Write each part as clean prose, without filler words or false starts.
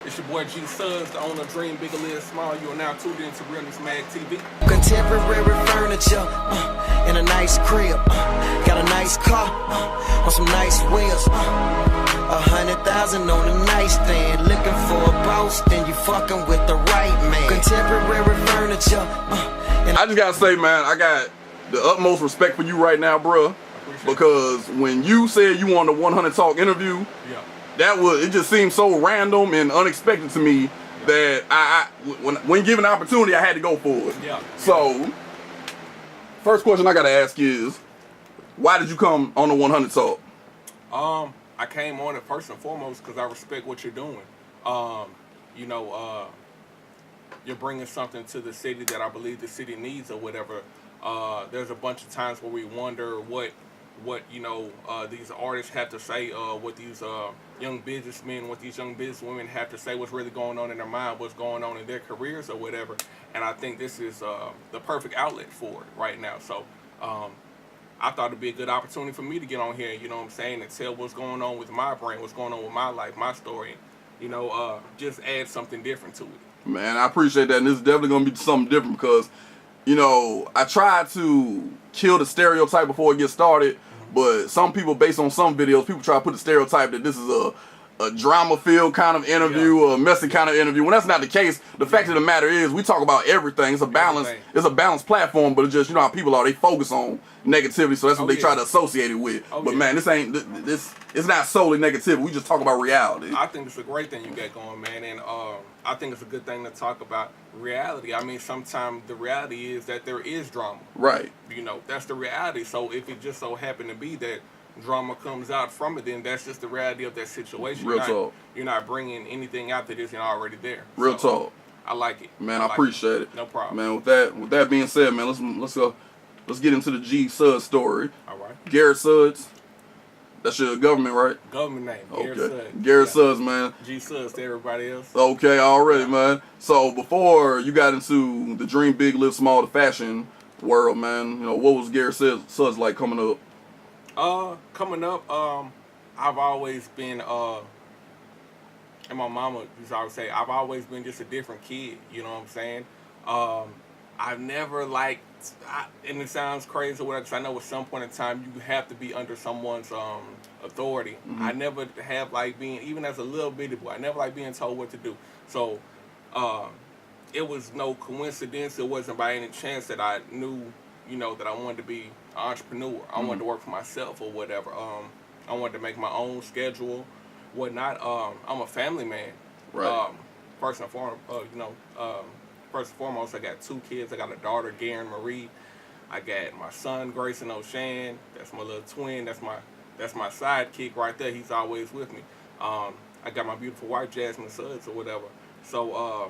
It's your boy G Sudds, the owner of Dream Bigger Live Small. You are now tuned into Real-Izm TV. Contemporary furniture, in a nice crib, got a nice car, on some nice wheels, 100,000 on a nightstand. Looking for a boss, then you fucking with the right man. Contemporary furniture. I just gotta say, man, I got the utmost respect for you right now, bruh. Because when you said you wanted a 100 Talk interview, it just seemed so random and unexpected to me that when given the opportunity, I had to go for it. So, first question I gotta ask is, why did you come on the 100 Talk? I came on it first and foremost because I respect what you're doing. You're bringing something to the city that I believe the city needs or whatever. There's a bunch of times where we wonder what these artists have to say, what these young businessmen, what these young businesswomen have to say, what's really going on in their mind, what's going on in their careers or whatever. And I think this is the perfect outlet for it right now. So I thought it'd be a good opportunity for me to get on here, you know what I'm saying, and tell what's going on with my brain, what's going on with my life, my story, just add something different to it. Man, I appreciate that, and this is definitely gonna be something different because, I tried to kill the stereotype before it gets started, but some people, based on some videos, people try to put the stereotype that this is a drama-filled kind of interview, or a messy kind of interview. When that's not the case, the fact of the matter is we talk about everything. It's a balance. It's a balanced platform, but it's just, how people are. They focus on negativity, so that's what they try to associate it with. But man, it's not solely negativity. We just talk about reality. I think it's a great thing you got going, man, and I think it's a good thing to talk about reality. I mean, sometimes the reality is that there is drama. Right. That's the reality. So if it just so happened to be that drama comes out from it, then that's just the reality of that situation. Real talk. You're not bringing anything out that isn't already there. Real talk. I like it. Man, I appreciate it. No problem. Man, with that being said, man, let's get into the G Sudds story. All right. Garrett Sudds. That's your government, right? Government name. Okay. Garrett Sudds. Garrett Sudds, man. G Sudds to everybody else. Okay, already, man. So before you got into the Dream Big, Live Small, the fashion world, man, what was Garrett Sudds like coming up? I've always been, and my mama used to always say, I've always been just a different kid, you know what I'm saying? I've never and it sounds crazy or whatever, because I know at some point in time you have to be under someone's authority. I never have being, even as a little bitty boy, I never being told what to do. So it was no coincidence, it wasn't by any chance that I knew, that I wanted to be an entrepreneur. I wanted to work for myself or whatever. I wanted to make my own schedule, whatnot. I'm a family man. Right. First and foremost, I got 2 kids. I got a daughter, Garen Marie. I got my son, Grayson O'Shan. That's my little twin. That's my sidekick right there. He's always with me. I got my beautiful wife, Jasmine Sudds or whatever. So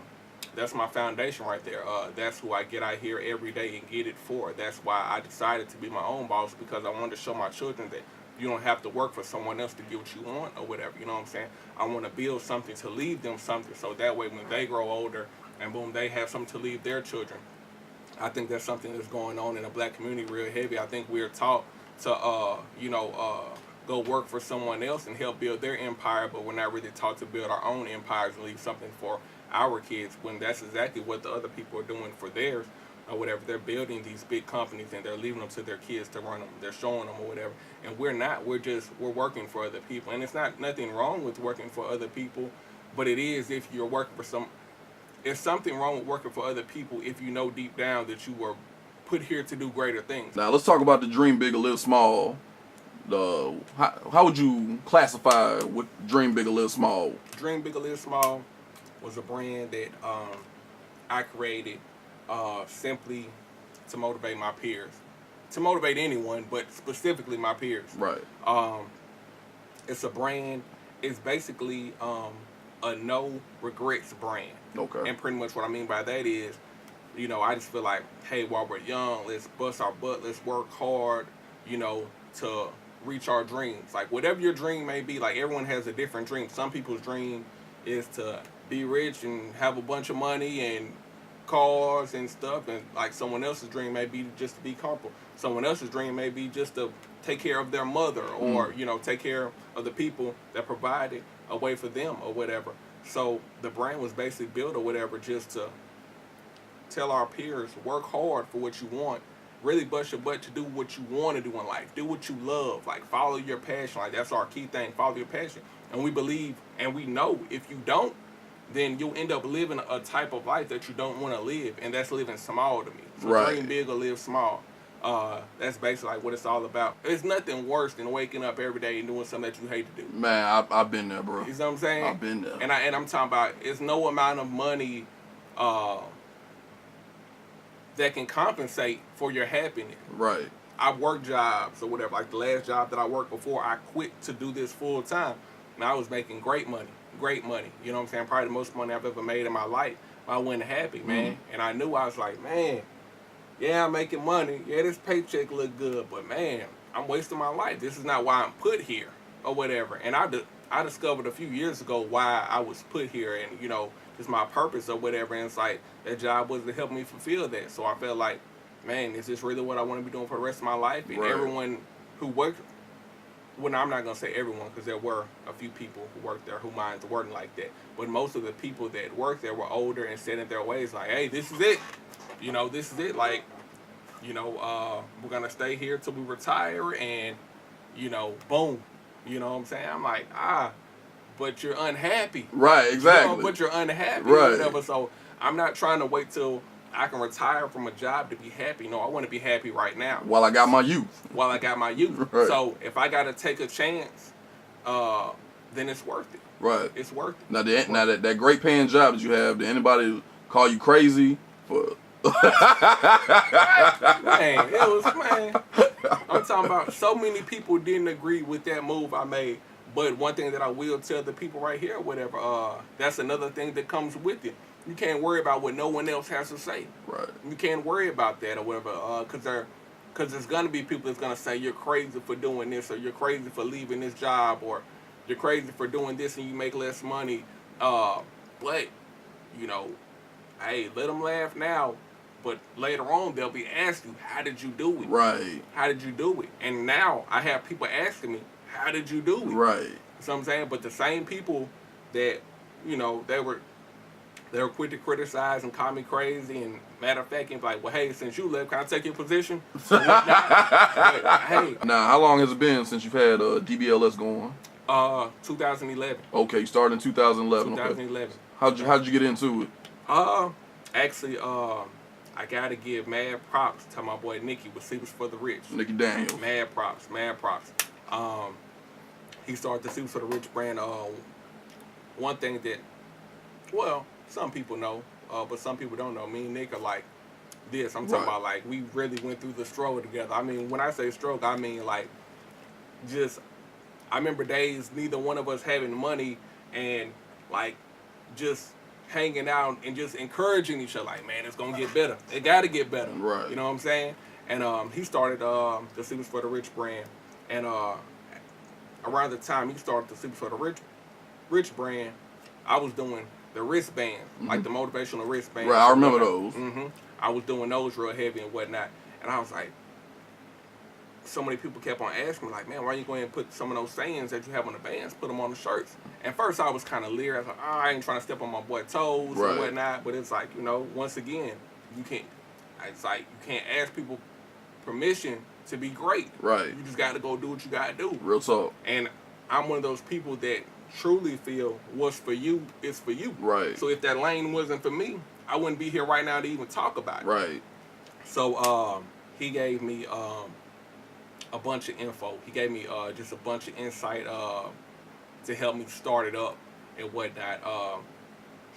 that's my foundation right there. That's who I get out here every day and get it for. That's why I decided to be my own boss, because I wanted to show my children that you don't have to work for someone else to get what you want or whatever. You know what I'm saying? I want to build something to leave them something, so that way when they grow older and boom, they have something to leave their children. I think that's something that's going on in the black community real heavy. I think we're taught to, go work for someone else and help build their empire, but we're not really taught to build our own empires and leave something for our kids, when that's exactly what the other people are doing for theirs or whatever. They're building these big companies and they're leaving them to their kids to run them. They're showing them or whatever. And we're not. We're working for other people. And it's nothing wrong with working for other people, but it is if you're working for There's something wrong with working for other people if you know deep down that you were put here to do greater things. Now let's talk about the Dream Bigger, Live Small. How would you classify what Dream Bigger, Live Small? Dream Bigger, Live Small was a brand that I created simply to motivate my peers. To motivate anyone, but specifically my peers. Right. It's a brand. It's basically a no regrets brand. Okay. And pretty much what I mean by that is, I just feel like, hey, while we're young, let's bust our butt, let's work hard, to reach our dreams. Like whatever your dream may be, like everyone has a different dream. Some people's dream is to be rich and have a bunch of money and cars and stuff, and like someone else's dream may be just to be comfortable. Someone else's dream may be just to take care of their mother, or take care of the people that provided a way for them or whatever. So the brand was basically built or whatever just to tell our peers, work hard for what you want. Really bust your butt to do what you want to do in life. Do what you love. Like, follow your passion. Like, that's our key thing. Follow your passion. And we believe and we know if you don't, then you'll end up living a type of life that you don't want to live. And that's living small to me. So dream big or live small. That's basically like what it's all about. There's nothing worse than waking up every day and doing something that you hate to do. Man, I've been there, bro. You know what I'm saying? I've been there. And I'm talking about, it's no amount of money that can compensate for your happiness. Right. I work jobs or whatever. Like the last job that I worked before I quit to do this full time. And I was making great money. Great money. You know what I'm saying? Probably the most money I've ever made in my life. I wasn't happy, man. And I knew, I was like, man, yeah, I'm making money. Yeah, this paycheck look good. But, man, I'm wasting my life. This is not why I'm put here or whatever. And I discovered a few years ago why I was put here and, you know, just my purpose or whatever. And it's like that job was to help me fulfill that. So I felt like, man, is this really what I want to be doing for the rest of my life? And everyone who worked, well, I'm not going to say everyone because there were a few people who worked there who minds weren't like that. But most of the people that worked there were older and set in their ways like, hey, this is it. You know, this is it. Like, you know, we're going to stay here till we retire and, you know, boom. You know what I'm saying? I'm like, but you're unhappy. Right, exactly. You know, but you're unhappy. Right. Or whatever. So I'm not trying to wait till I can retire from a job to be happy. No, I want to be happy right now. While I got my youth. While I got my youth. Right. So if I got to take a chance, then it's worth it. Right. It's worth it. Now, that great paying job that you have, did anybody call you crazy for? Man, it was, man. I'm talking about so many people didn't agree with that move I made. But one thing that I will tell the people right here, whatever, that's another thing that comes with it. You can't worry about what no one else has to say. Right. You can't worry about that or whatever, because there's gonna be people that's gonna say you're crazy for doing this, or you're crazy for leaving this job, or you're crazy for doing this and you make less money. But you know, hey, let them laugh now, but later on they'll be asking you, how did you do it? Right. How did you do it? And now I have people asking me, how did you do it? Right. You know what I'm saying? But the same people that, you know, they were quick to criticize and call me crazy, and matter of fact, and like, well, hey, since you left, can I take your position? So hey. Now, how long has it been since you've had DBLS going? 2011. Okay, you started in 2011. 2011. Okay. How'd you get into it? Actually, I gotta give mad props to my boy Nicky with Secrets for the Rich. Nicky Daniels. Mad props. He started the Secrets for the Rich brand. One thing that, well, some people know, but some people don't know. Me and Nick are like this. I'm talking about like we really went through the struggle together. I mean, when I say struggle, I mean like just, I remember days neither one of us having money and like just hanging out and just encouraging each other. Like, man, it's gonna get better. It gotta get better. Right. You know what I'm saying? And he started the Secrets for the Rich brand, and around the time he started the Secrets for the Rich brand, I was doing the wristbands, like the motivational wristbands. Right, I remember those. I was doing those real heavy and whatnot. And I was like, so many people kept on asking me, like, man, why you going to put some of those sayings that you have on the bands, put them on the shirts? And first I was kind of leery. I was like, I ain't trying to step on my boy toes and whatnot. But it's like, you know, once again, it's like you can't ask people permission to be great. Right. You just got to go do what you got to do. Real talk. And I'm one of those people that truly feel what's for you is for you. Right. So if that lane wasn't for me, I wouldn't be here right now to even talk about it. Right. So he gave me a bunch of info. He gave me just a bunch of insight to help me start it up and whatnot.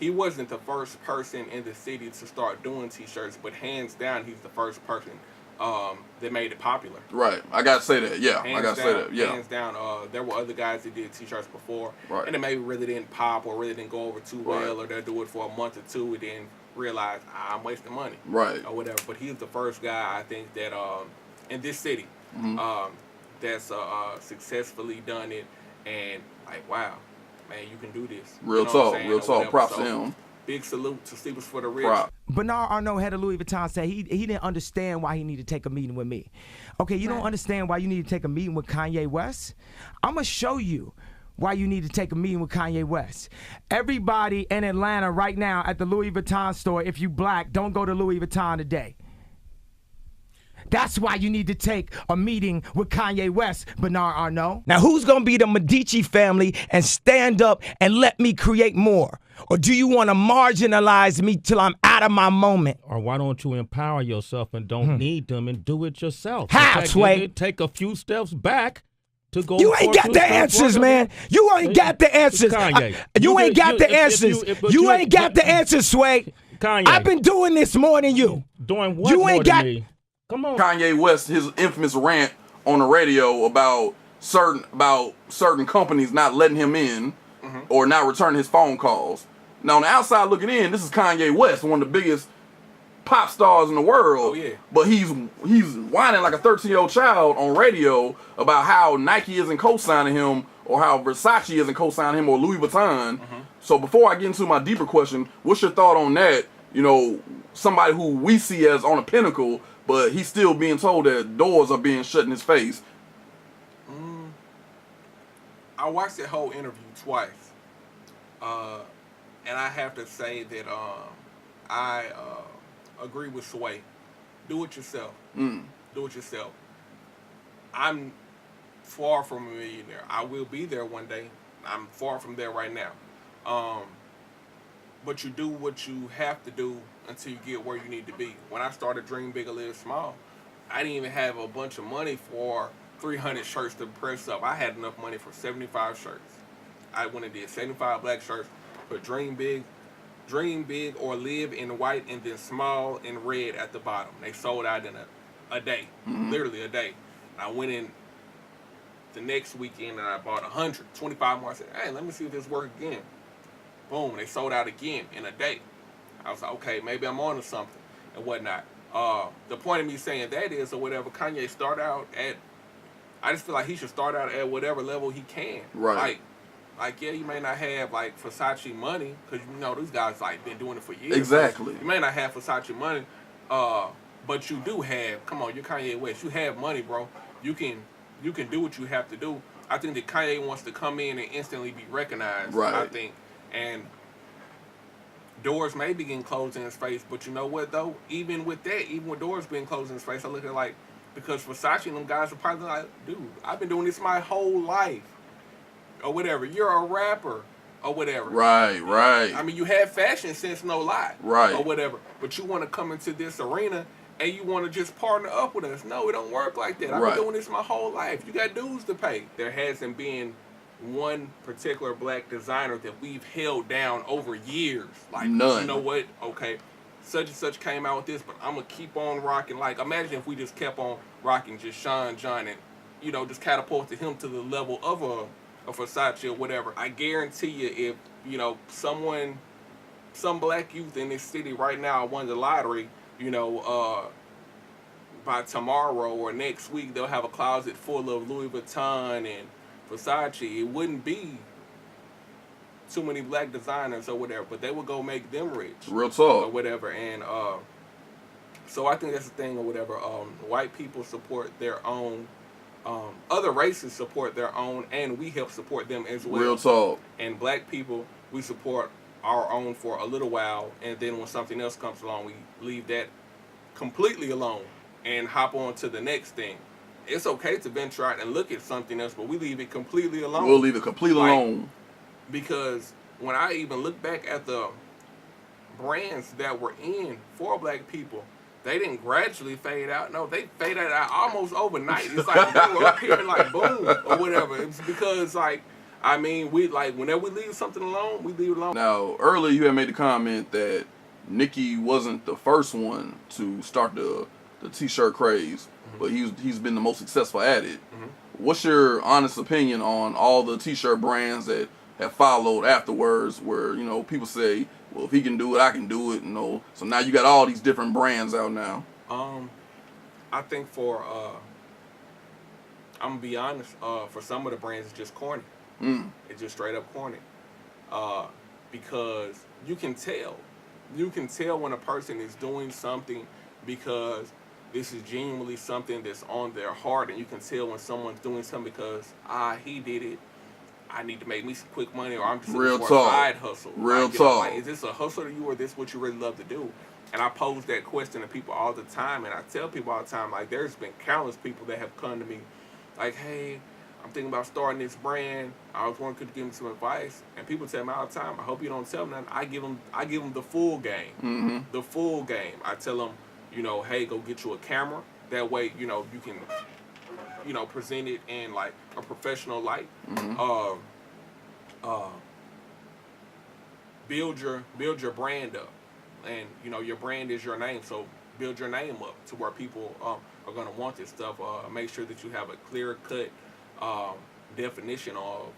He wasn't the first person in the city to start doing T-shirts, but hands down, he's the first person that made it popular. Right. I gotta say that. Yeah. I gotta say that. Yeah. Hands down. There were other guys that did T-shirts before, right, and it maybe really didn't pop or really didn't go over too well, or they'll do it for a month or two and then realize I'm wasting money, right, or whatever. But he's the first guy I think that in this city that's successfully done it, and like, wow, man, you can do this. Real talk. Real talk. Props to him. Big salute to Secrets for the Rich. Prop. Bernard Arnault, head of Louis Vuitton, said he didn't understand why he needed to take a meeting with me. Okay, you don't understand why you need to take a meeting with Kanye West? I'm going to show you why you need to take a meeting with Kanye West. Everybody in Atlanta right now at the Louis Vuitton store, if you black, don't go to Louis Vuitton today. That's why you need to take a meeting with Kanye West, Bernard Arnault. Now, who's going to be the Medici family and stand up and let me create more? Or do you want to marginalize me till I'm out of my moment? Or why don't you empower yourself and don't need them and do it yourself? How, Sway? Take a few steps back to go. You ain't got the answers, man. You ain't got the answers. Kanye. You ain't got the answers. You ain't got the answers, Sway. Kanye. I've been doing this more than you. Doing what You more ain't than got. me? Come on. Kanye West, his infamous rant on the radio about certain companies not letting him in or not returning his phone calls. Now, on the outside looking in, this is Kanye West, one of the biggest pop stars in the world. Oh, yeah. But he's whining like a 13-year-old child on radio about how Nike isn't co-signing him or how Versace isn't co-signing him or Louis Vuitton. So before I get into my deeper question, what's your thought on that? You know, somebody who we see as on a pinnacle, but he's still being told that doors are being shut in his face. I watched that whole interview twice, and I have to say that I agree with Sway. Do it yourself. Do it yourself. I'm far from a millionaire. I will be there one day. I'm far from there right now. But you do what you have to do until you get where you need to be. When I started Dream Big or Live Small, I didn't even have a bunch of money for 300 shirts to press up. I had enough money for 75 shirts. I went and did 75 black shirts, put Dream Big or Live in white, and then Small in red at the bottom. They sold out in a day, literally a day. I went in the next weekend and I bought 125 more. I said, hey, let me see if this works again. Boom, they sold out again in a day. I was like, okay, maybe I'm on to something and whatnot. The point of me saying that is, or whatever, Kanye start out at, I just feel like he should start out at whatever level he can. Right. Like yeah, you may not have like Versace money, because you know these guys like been doing it for years. Exactly. So you may not have Versace money, but you do have, come on, you're Kanye West. You have money, bro. You can do what you have to do. I think that Kanye wants to come in and instantly be recognized. Right. I think. And doors may be getting closed in his face, but you know what though? Even with that, even with doors being closed in his face, I look at it like, because Versace and them guys are probably like, dude, I've been doing this my whole life. Or whatever. You're a rapper. Or whatever. Right. I mean, you have fashion sense, no lie. Right. Or whatever. But you want to come into this arena and you want to just partner up with us. No, it don't work like that. I've been doing this my whole life. You got dues to pay. There hasn't been one particular black designer that we've held down over years. Like, none. You know what? Okay, such and such came out with this, but I'm going to keep on rocking. Like, imagine if we just kept on rocking just Sean John and, you know, just catapulted him to the level of a Versace or whatever. I guarantee you, if, you know, some black youth in this city right now won the lottery, you know, by tomorrow or next week, they'll have a closet full of Louis Vuitton and Versace. It wouldn't be too many black designers or whatever, but they would go make them rich. Real talk. Or whatever. And so I think that's the thing or whatever. White people support their own. Other races support their own, and we help support them as well. Real talk. And black people, we support our own for a little while, and then when something else comes along, we leave that completely alone and hop on to the next thing. It's okay to venture out and look at something else, but we leave it completely alone. We'll leave it completely alone. Because when I even look back at the brands that were in for black people, they didn't gradually fade out. No, they faded out almost overnight. It's like they were up here and like boom or whatever. It's because like, I mean, we like whenever we leave something alone, we leave it alone. Now, earlier you had made the comment that Nicki wasn't the first one to start the t-shirt craze, but he's been the most successful at it. What's your honest opinion on all the t-shirt brands that have followed afterwards, where, you know, people say, well, if he can do it, I can do it, you know. So now you got all these different brands out now. I think for I'm gonna be honest, for some of the brands it's just corny. It's just straight up corny. Because you can tell when a person is doing something because this is genuinely something that's on their heart, and you can tell when someone's doing something because he did it I need to make me some quick money, or I'm just Real looking for talk. a side hustle. Real like, you know, talk. like, is this a hustle to you, or this what you really love to do? And I pose that question to people all the time, and I tell people all the time, like, there's been countless people that have come to me, like, hey, I'm thinking about starting this brand. I was wondering, could you give me some advice? And people tell me all the time, I hope you don't tell them nothing. I give them the full game. Mm-hmm. The full game. I tell them, you know, hey, go get you a camera. That way, you know, you can, you know, present it in like a professional light. Mm-hmm. Build your brand up, and you know your brand is your name. So build your name up to where people are gonna want this stuff. Make sure that you have a clear cut definition of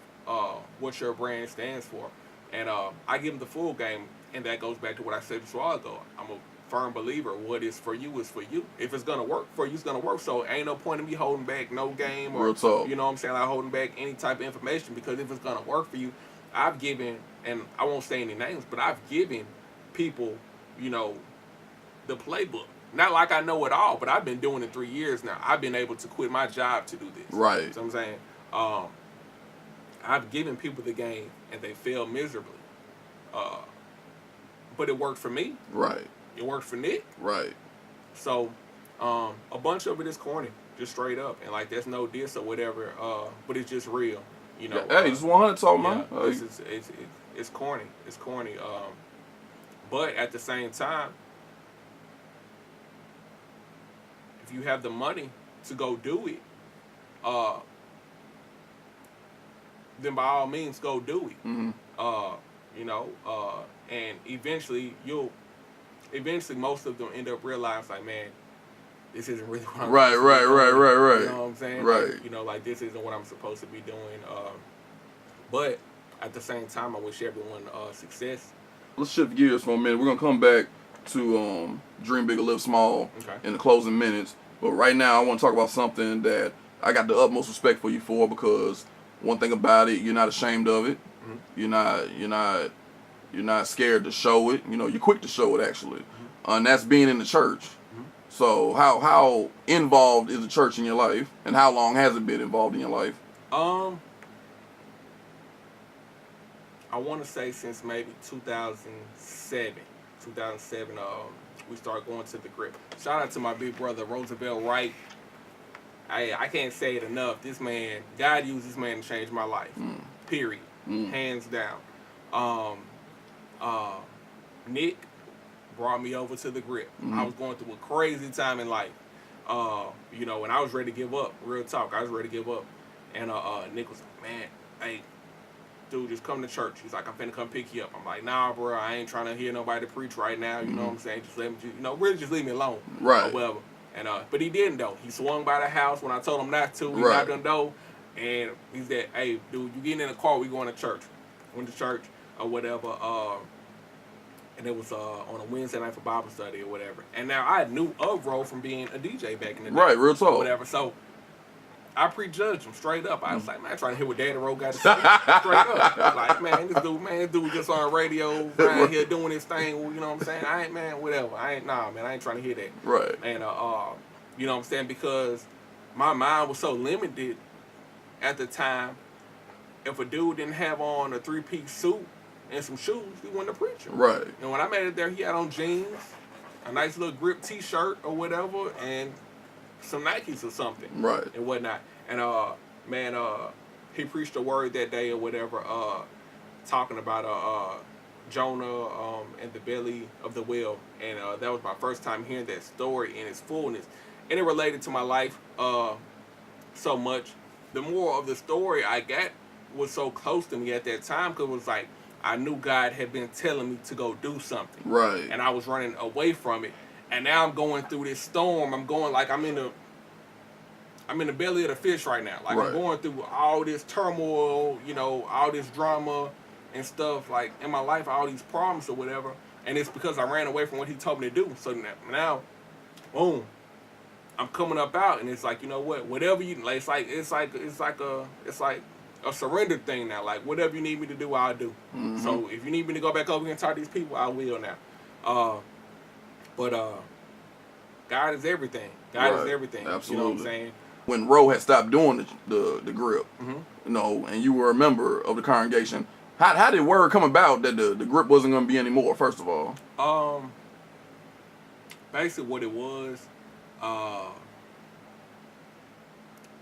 what your brand stands for. And I give them the full game, and that goes back to what I said just a while ago. I'm a firm believer, what is for you is for you. If it's gonna work for you, it's gonna work. So ain't no point in me holding back no game, or Real talk. you know what I'm saying, like holding back any type of information, because if it's gonna work for you, I've given, and I won't say any names, but I've given people, you know, the playbook. Not like I know it all, but I've been doing it 3 years now. I've been able to quit my job to do this. Right. You know what I'm saying? I've given people the game, and they failed miserably. But it worked for me. Right. It worked for Nick. Right. So, a bunch of it is corny, just straight up, and like there's no diss or whatever. But it's just real, you know. Hey, just 100 talk, man. It's corny. It's corny. But at the same time, if you have the money to go do it, then by all means go do it. Mm-hmm. You know, and eventually most of them end up realizing, like, man, this isn't really what I'm Right. You know what I'm saying? Right. Like, you know, like this isn't what I'm supposed to be doing. But at the same time, I wish everyone success. Let's shift gears for a minute. We're gonna come back to Dream Big or Live Small in the closing minutes. But right now, I want to talk about something that I got the utmost respect for you for, because one thing about it, you're not ashamed of it. Mm-hmm. You're not scared to show it. You know, you're quick to show it, actually. Mm-hmm. And that's being in the church. Mm-hmm. So how involved is the church in your life, and how long has it been involved in your life? I want to say since maybe 2007. We started going to the grip. Shout out to my big brother, Roosevelt Wright. I can't say it enough. This man, God used this man to change my life. Period. Hands down. Nick brought me over to the grip. I was going through a crazy time in life. You know, and I was ready to give up. Real talk, I was ready to give up. And Nick was like, man, hey, dude, just come to church. He's like, I'm finna come pick you up. I'm like, nah, bro, I ain't trying to hear nobody preach right now. You know what I'm saying? Just let me, you know, really just leave me alone. Right. Or whatever. And but he didn't though. He swung by the house when I told him not to. He Right. knocked on the door, and he said, hey, dude, you getting in the car? We going to church. Went to church or whatever. And it was on a Wednesday night for Bible study or whatever. And now I knew of Ro from being a DJ back in the day. Right, real talk. Or whatever. So I prejudged him straight up. I was like, man, trying to hear what Daddy Ro got to say. Straight up. Like, man, this dude just on the radio right here doing his thing. You know what I'm saying? I ain't, man, whatever. I ain't trying to hear that. Right. And, you know what I'm saying? Because my mind was so limited at the time. If a dude didn't have on a 3-piece suit and some shoes, he wasn't a preacher. Right. And when I made it there, he had on jeans, a nice little grip T-shirt or whatever, and some Nikes or something. Right. And whatnot. And man, he preached a word that day or whatever, talking about Jonah and the belly of the whale. And that was my first time hearing that story in its fullness. And it related to my life so much. The more of the story I got was so close to me at that time, because it was like I knew God had been telling me to go do something. Right. And I was running away from it. And now I'm going through this storm. I'm going like I'm in the belly of the fish right now. Like, Right. I'm going through all this turmoil, you know, all this drama and stuff, like, in my life, all these problems or whatever. And it's because I ran away from what he told me to do. So now, boom, I'm coming up out, and it's like, you know what, whatever you, like, it's like a surrender thing now. Like, whatever you need me to do, I'll do. Mm-hmm. So if you need me to go back over here and talk to these people, I will now. But God is everything. God Right. is everything. Absolutely. You know what I'm saying? when Roe had stopped doing the grip, Mm-hmm. you know, and you were a member of the congregation, how did word come about that the grip wasn't going to be anymore, first of all? Basically what it was,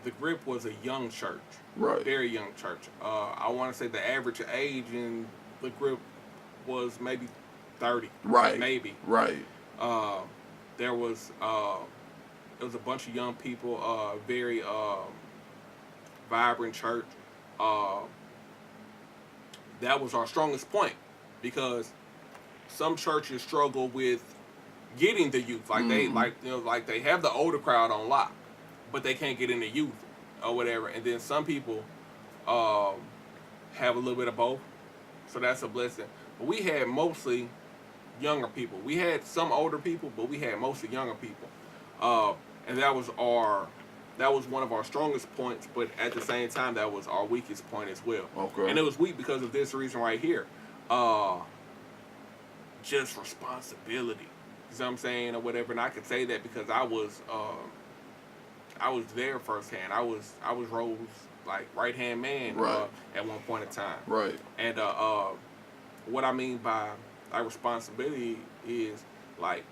the grip was a young church. Right. Very young church. I want to say the average age in the grip was maybe 30. Right. Maybe. Right. There was it was a bunch of young people, very vibrant church. That was our strongest point, because some churches struggle with getting the youth. Like they they have the older crowd on lock, but they can't get in the youth or whatever. And then some people have a little bit of both, so that's a blessing. But we had mostly younger people. We had some older people, but we had mostly younger people. And that was one of our strongest points, but at the same time, that was our weakest point as well. Okay. And it was weak because of this reason right here. Just responsibility. You know what I'm saying, or whatever. And I could say that because I was there firsthand. I was Rose's like right hand man, right, at one point in time. Right. And what I mean by like responsibility is like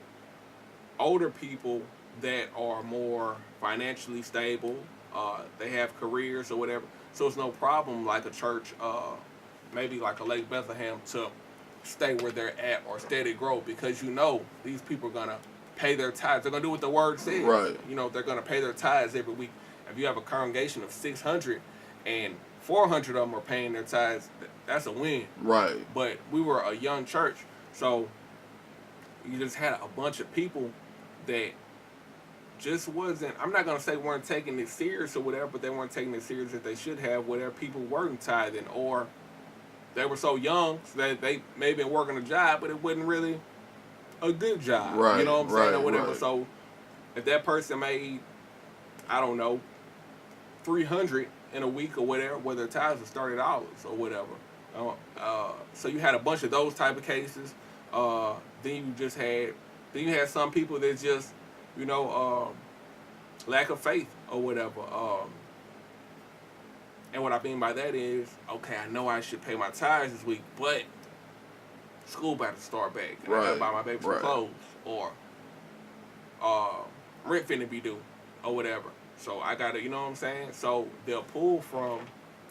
older people that are more financially stable, they have careers or whatever. So it's no problem like a church, maybe like a Lake Bethlehem, to stay where they're at or steady grow, because you know these people are gonna pay their tithes. They're gonna do what the word says. Right. You know, they're gonna pay their tithes every week. If you have a congregation of 600 and 400 of them are paying their tithes, that's a win. Right. But we were a young church, so you just had a bunch of people that just wasn't, I'm not going to say weren't taking it serious or whatever, but they weren't taking it serious that they should have, whatever. People weren't tithing, or they were so young so that they may have been working a job, but it wasn't really a good job. Right, You know what I'm saying, or whatever. right. So if that person made, I don't know, 300 in a week or whatever, where their tithes was $30 or whatever. So you had a bunch of those type of cases. Then you had some people that just, you know, lack of faith or whatever. And what I mean by that is, okay, I know I should pay my tithes this week, but school about to start back, and I gotta buy my baby some clothes, or rent finna be due, or whatever. So I gotta, you know what I'm saying? So they'll pull from,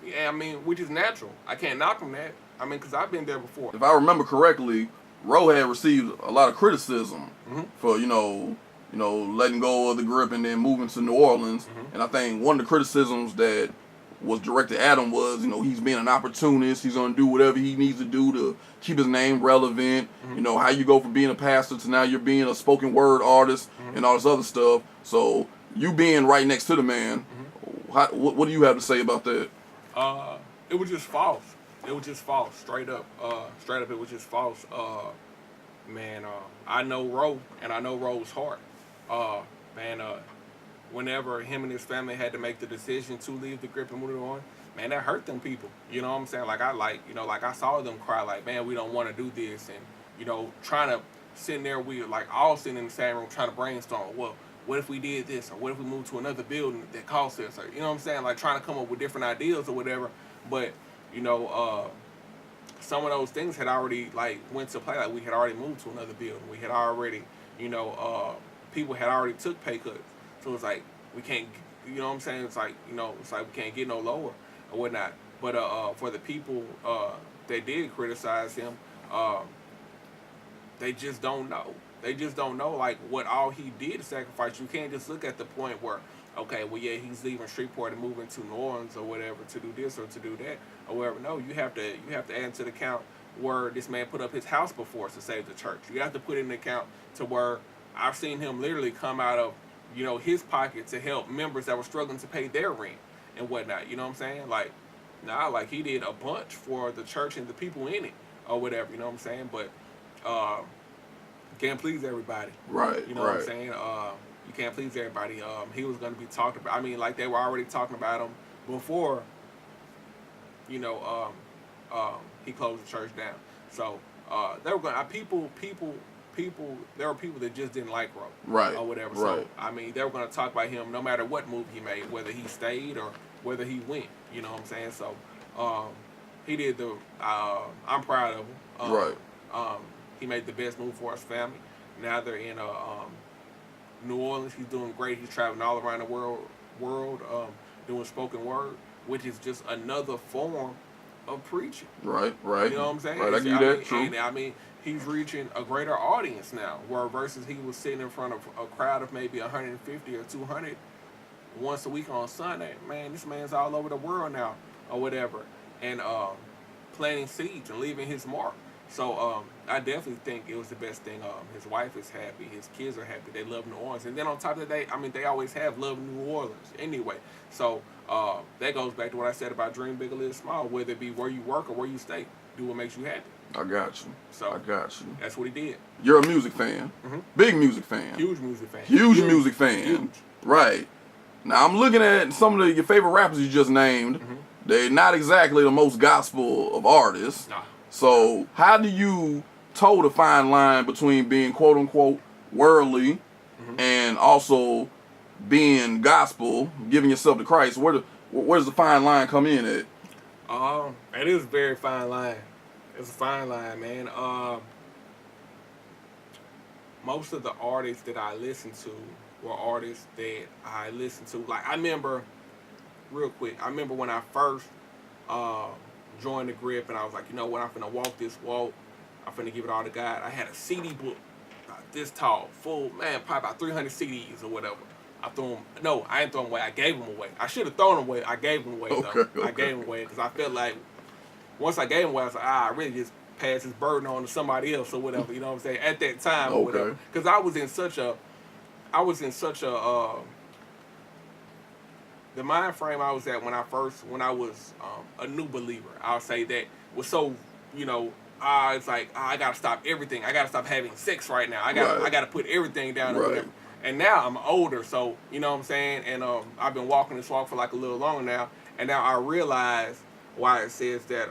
yeah, I mean, which is natural. I can't knock them that. I mean, because I've been there before. If I remember correctly, Roe had received a lot of criticism for, you know, letting go of the grip and then moving to New Orleans. And I think one of the criticisms that was directed at him was, you know, he's being an opportunist. He's going to do whatever he needs to do to keep his name relevant. You know, how you go from being a pastor to now you're being a spoken word artist and all this other stuff. So you being right next to the man, what do you have to say about that? It was just false. It was just false, straight up. It was just false. I know Roe, and I know Roe's heart. Whenever him and his family had to make the decision to leave the grip and move on, man, that hurt them people. You know what I'm saying? Like I saw them cry, like, man, we don't want to do this, and you know, trying to sit there, we like all sitting in the same room trying to brainstorm. Well, what if we did this, or what if we moved to another building that costs this, or you know what I'm saying? Like trying to come up with different ideas or whatever. But you know, some of those things had already like went to play. Like we had already moved to another building. We had already, you know, people had already took pay cuts. So it's like we can't, you know what I'm saying? It's like, you know, it's like we can't get no lower or whatnot. But for the people that did criticize him, they just don't know. They just don't know like what all he did to sacrifice. You can't just look at the point where, okay, well, yeah, he's leaving Shreveport and moving to New Orleans or whatever to do this or to do that or whatever. No, you have to add into the account where this man put up his house before to save the church. You have to put in the account to where I've seen him literally come out of, you know, his pocket to help members that were struggling to pay their rent and whatnot. You know what I'm saying? Like, like he did a bunch for the church and the people in it or whatever. You know what I'm saying? But can't please everybody. Right. You know what I'm saying? You can't please everybody. He was going to be talked about. I mean, like they were already talking about him before, you know, he closed the church down. So they were going. People were people that just didn't like Ro, Right. or whatever. Right. So I mean, they were gonna talk about him no matter what move he made, whether he stayed or whether he went. You know what I'm saying? So he did the. I'm proud of him. Right. He made the best move for his family. Now they're in New Orleans. He's doing great. He's traveling all around the world, doing spoken word, which is just another form of preaching. Right. You know what I'm saying? Right, I give you that, true. And I mean, he's reaching a greater audience now, where versus he was sitting in front of a crowd of maybe 150 or 200 once a week on Sunday. Man, this man's all over the world now, or whatever, and planting seeds and leaving his mark. So I definitely think it was the best thing. His wife is happy, his kids are happy, they love New Orleans, and then on top of that, they always have loved New Orleans anyway. So that goes back to what I said about dream big or live small. Whether it be where you work or where you stay, do what makes you happy. I got you. So I got you. That's what he did. You're a music fan. Mm-hmm. Big music fan. Huge music fan. Huge music fan. Huge. Right. Now I'm looking at some of your favorite rappers you just named. Mm-hmm. They're not exactly the most gospel of artists. Nah. So how do you toe the fine line between being quote unquote worldly and also being gospel, giving yourself to Christ? Where does the fine line come in at? It is a very fine line. It's a fine line, man. Most of the artists that I listened to were artists that I listened to. Like, I remember, real quick, when I first joined the grip, and I was like, you know what, I'm finna walk this walk. I'm finna give it all to God. I had a CD book about this tall, full, man, probably about 300 CDs or whatever. I threw them. No, I didn't throw them away. I gave them away. I should have thrown them away. I gave them away, though. Okay. I gave them away because I felt like once I gave them away, I was like, I really just passed this burden on to somebody else or whatever. You know what I'm saying? At that time or whatever. Because I was in such a the mind frame I was at when I was a new believer. I'll say that was so, it's like I gotta stop everything. I gotta stop having sex right now. I gotta put everything down or whatever. And now I'm older, so you know what I'm saying. And I've been walking this walk for like a little longer now, and now I realize why it says that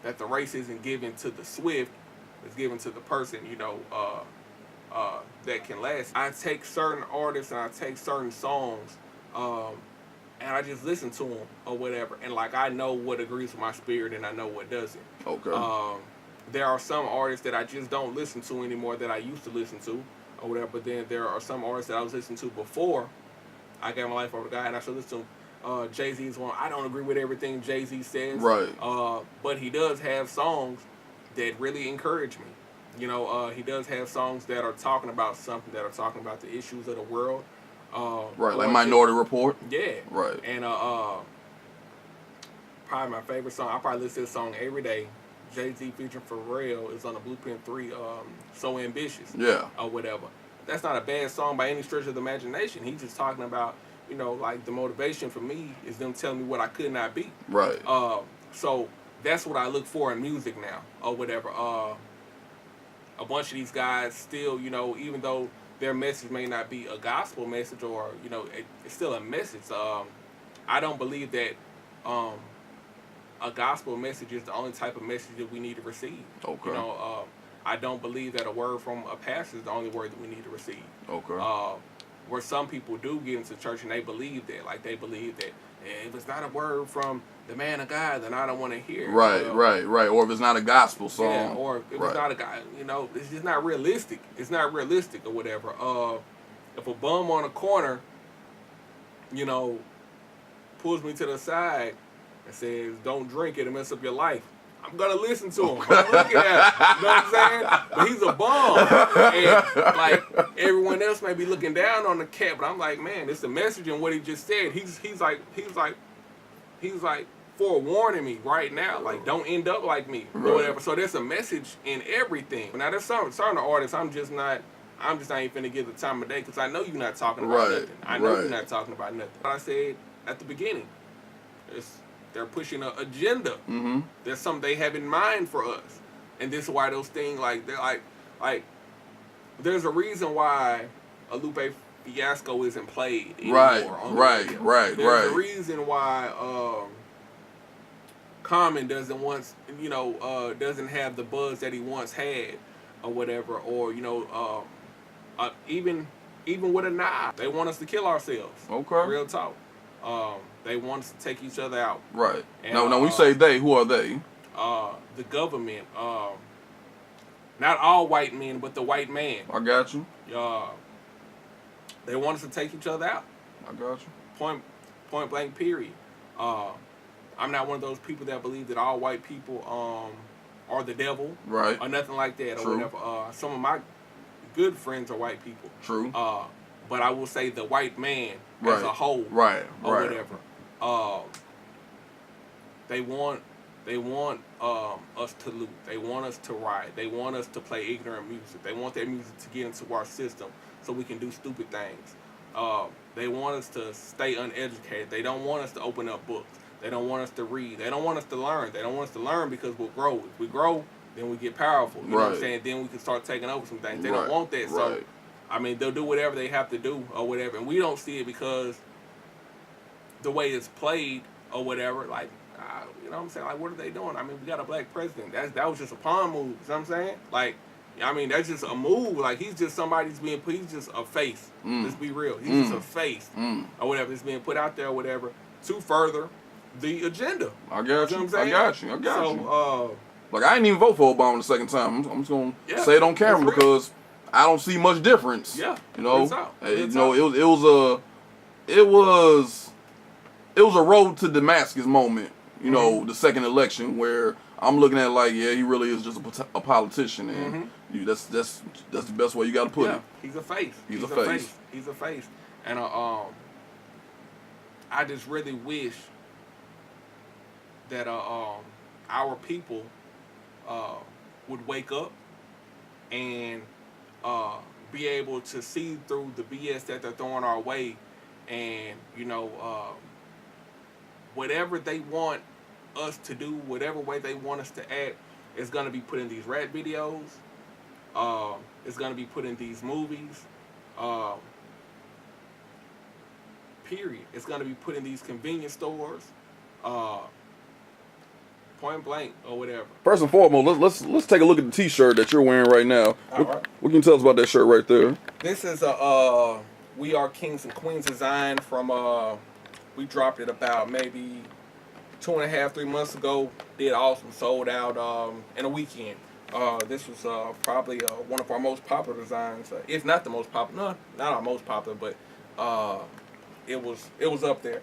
that the race isn't given to the swift, it's given to the person that can last. I take certain artists and I take certain songs, and I just listen to them or whatever, and like I know what agrees with my spirit and I know what doesn't. Okay. There are some artists that I just don't listen to anymore that I used to listen to or whatever, but then there are some artists that I was listening to before I gave my life over to God, and I still listen to Jay-Z's one. I don't agree with everything Jay-Z says, right? But he does have songs that really encourage me. He does have songs that are talking about something, that are talking about the issues of the world. Right, like Minority Report. Yeah. Right. And probably my favorite song, I probably listen to this song every day. Jay-Z featuring Pharrell is on the Blueprint 3, So Ambitious. Yeah. Or whatever. That's not a bad song by any stretch of the imagination. He's just talking about, like the motivation for me is them telling me what I could not be. Right. So that's what I look for in music now or whatever. A bunch of these guys still, even though their message may not be a gospel message or, it's still a message. I don't believe that a gospel message is the only type of message that we need to receive. Okay. I don't believe that a word from a pastor is the only word that we need to receive. Okay. Where some people do get into church and they believe that. Like, they believe that if it's not a word from the man of God, then I don't want to hear it. Right. Or if it's not a gospel song. Yeah, or if it's not a guy, it's just not realistic. It's not realistic or whatever. If a bum on a corner, pulls me to the side and says, don't drink it and mess up your life, I'm going to listen to him. I'm looking at him. You know what I'm saying? But he's a bum. And, like, everyone else may be looking down on the cat, but I'm like, man, it's the message in what he just said. He's like forewarning me right now. Like, don't end up like me or whatever. So there's a message in everything. Now, there's certain artists I'm just not even finna give the time of day because I know you're not talking about nothing. I know you're not talking about nothing. But I said at the beginning, they're pushing an agenda. Mm-hmm. There's something they have in mind for us, and this is why those things they're like. There's a reason why a Lupe Fiasco isn't played anymore. Right. There's a reason why Common doesn't have the buzz that he once had. or whatever, or even with a knife, they want us to kill ourselves. Okay. Real talk. They want us to take each other out. Right. And, now, when you say they, who are they? The government. Not all white men, but the white man. I got you. They want us to take each other out. I got you. Point blank, period. I'm not one of those people that believe that all white people are the devil. Right. Or nothing like that. True. Or whatever. Some of my good friends are white people. True. But I will say the white man right. as a whole. Right. Or right. whatever. They want us to loot. They want us to riot. They want us to play ignorant music. They want that music to get into our system so we can do stupid things. They want us to stay uneducated. They don't want us to open up books. They don't want us to read. They don't want us to learn. They don't want us to learn because we'll grow. If we grow, then we get powerful. You know what I'm saying? Then we can start taking over some things. They don't want that. So, I mean, they'll do whatever they have to do or whatever. And we don't see it because the way it's played or whatever, like, you know what I'm saying? Like, what are they doing? I mean, we got a black president. That was just a pawn move. You know what I'm saying? Like, I mean, that's just a move. Like, he's just somebody's being put. He's just a face. Let's be real. He's just a face or whatever. It's being put out there or whatever to further the agenda. I got You know you. what I'm saying? I got you. I got you. So, like, I didn't even vote for Obama the second time. I'm just gonna Yeah, say it on camera that's real. because I don't see much difference. Yeah, You know. it's out. You know, it was a road to Damascus moment. You know, the second election where I'm looking at it like, yeah, he really is just a politician, and that's the best way you got to put it. He's a face. He's a face. He's a face. And I just really wish that our people would wake up and be able to see through the BS that they're throwing our way, and whatever they want us to do, whatever way they want us to act, is going to be put in these rap videos. It's going to be put in these movies. Period. It's going to be put in these convenience stores. Point blank or whatever. First and foremost, let's take a look at the T-shirt that you're wearing right now. Right. What can you tell us about that shirt right there? This is a We Are Kings and Queens design from we dropped it about maybe 2.5, 3 months ago. Did awesome, sold out in a weekend. This was probably one of our most popular designs, if not the most popular. No, not our most popular, but it was up there.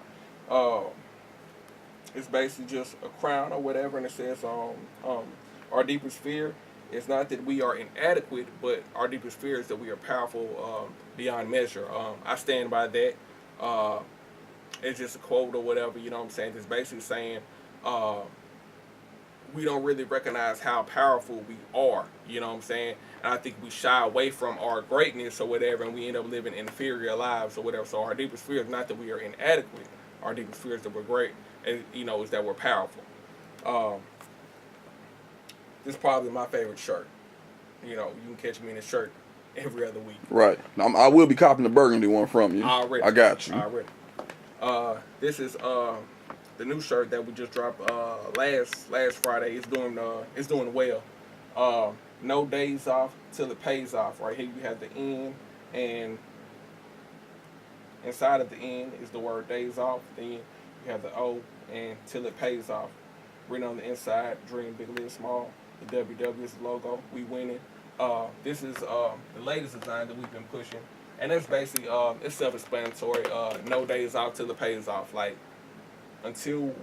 It's basically just a crown or whatever, and it says our deepest fear is not that we are inadequate, but our deepest fear is that we are powerful beyond measure. I stand by that. It's just a quote or whatever, you know what I'm saying? It's basically saying we don't really recognize how powerful we are, you know what I'm saying? And I think we shy away from our greatness or whatever, and we end up living inferior lives or whatever. So our deepest fear is not that we are inadequate. Our deepest fear is that we're great, and is that we're powerful. This is probably my favorite shirt. You can catch me in a shirt every other week. Right. Now, I will be copping the burgundy one from you. Already. I got you. Already. This is the new shirt that we just dropped last Friday. It's doing well. No days off till it pays off. Right here you have the N, and inside of the N is the word days off. Then you have the O, and till it pays off. Written on the inside, dream big, live small. The WW is the logo. We winning. This is the latest design that we've been pushing, and it's basically it's self-explanatory. No days off till it pays off. Like until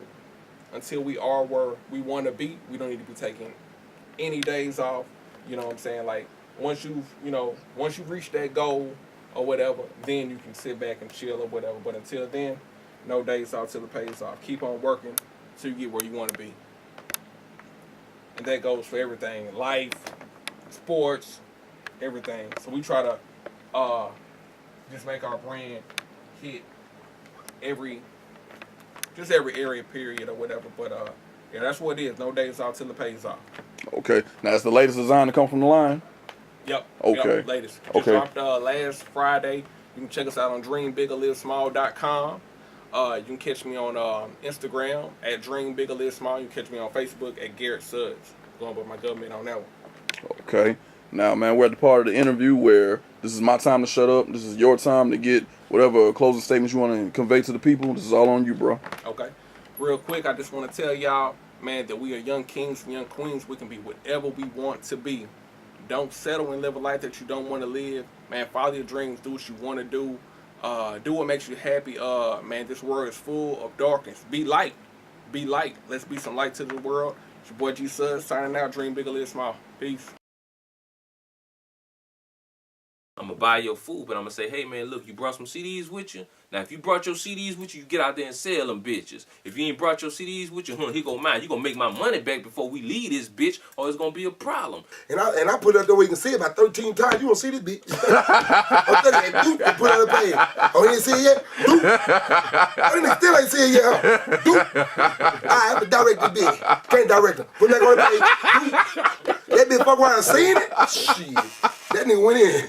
we are where we want to be, we don't need to be taking any days off. You know what I'm saying? Like once you've reached that goal or whatever, then you can sit back and chill or whatever. But until then, no days off till it pays off. Keep on working till you get where you want to be. And that goes for everything, life, sports, everything. So we try to just make our brand hit every area, period, or whatever. But yeah, that's what it is. No days off till it pays off. Okay. Now that's the latest design to come from the line? Yep. Okay. Yep, latest. Just Okay. dropped last Friday. You can check us out on dreambigorlivesmall.com. You can catch me on Instagram at dreambigorlivesmall. You can catch me on Facebook at Garrett Sudds. Going with my government on that one. Okay. Now, man, we're at the part of the interview where this is my time to shut up. This is your time to get whatever closing statements you want to convey to the people. This is all on you, bro. Okay. Real quick, I just want to tell y'all, man, that we are young kings and young queens. We can be whatever we want to be. Don't settle and live a life that you don't want to live. Man, follow your dreams. Do what you want to do. Do what makes you happy. Man, this world is full of darkness. Be light. Be light. Let's be some light to the world. It's your boy G Sudds signing out. Dream big, live small. Peace. I'm gonna buy your food, but I'm gonna say, hey man, look, you brought some CDs with you. Now, if you brought your CDs with you, you get out there and sell them bitches. If you ain't brought your CDs with you, he go mine. You gonna make my money back before we leave this bitch, or it's gonna be a problem. And I put it up there where you can see it about 13 times. You won't see this bitch. I'm telling you, Duke, put it on the page. Oh, he ain't see it yet? Duke. Oh, this nigga still ain't see it yet, huh? Duke. I have to direct the bitch. Can't direct her. Put that on the page. Duke. That bitch fuck around and seen it? Shit. That nigga went in.